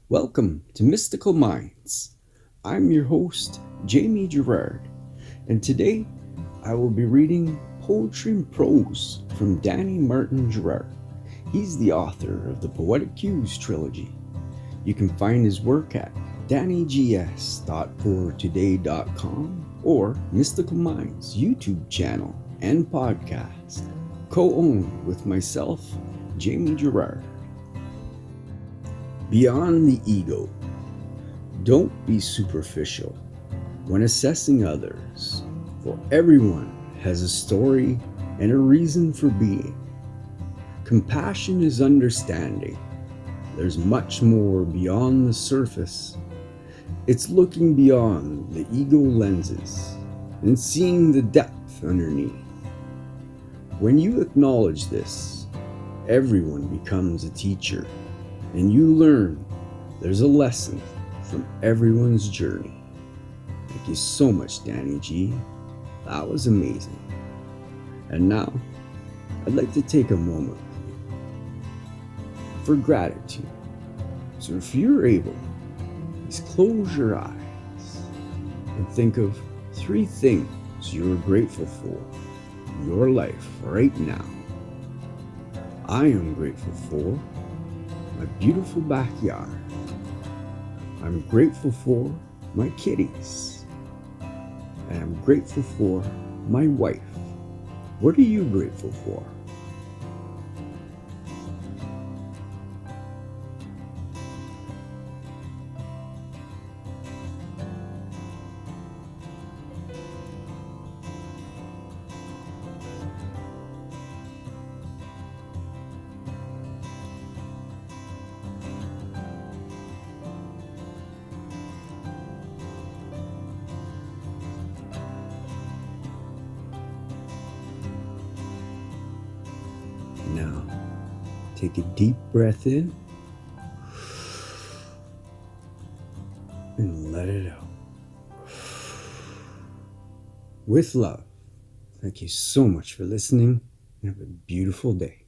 Welcome to Mystical Minds. I'm your host, Jamie Gerard, and today I will be reading poetry and prose from Danny Martin Gerard. He's the author of the Poetic Cues trilogy. You can find his work at dannygs.poetrytoday.com or Mystical Minds YouTube channel and podcast, co-owned with myself, Jamie Gerard. Beyond the ego. Don't be superficial when assessing others, for everyone has a story and a reason for being. Compassion is understanding. There's much more beyond the surface. It's looking beyond the ego lenses and seeing the depth underneath. When you acknowledge this, everyone becomes a teacher, and you learn there's a lesson from everyone's journey. Thank you so much, Danny G. That was amazing. And now, I'd like to take a moment for gratitude. So if you're able, please close your eyes and think of 3 things you're grateful for in your life right now. I am grateful for my beautiful backyard. I'm grateful for my kitties. And I'm grateful for my wife. What are you grateful for? Now, take a deep breath in and let it out. With love, thank you so much for listening and have a beautiful day.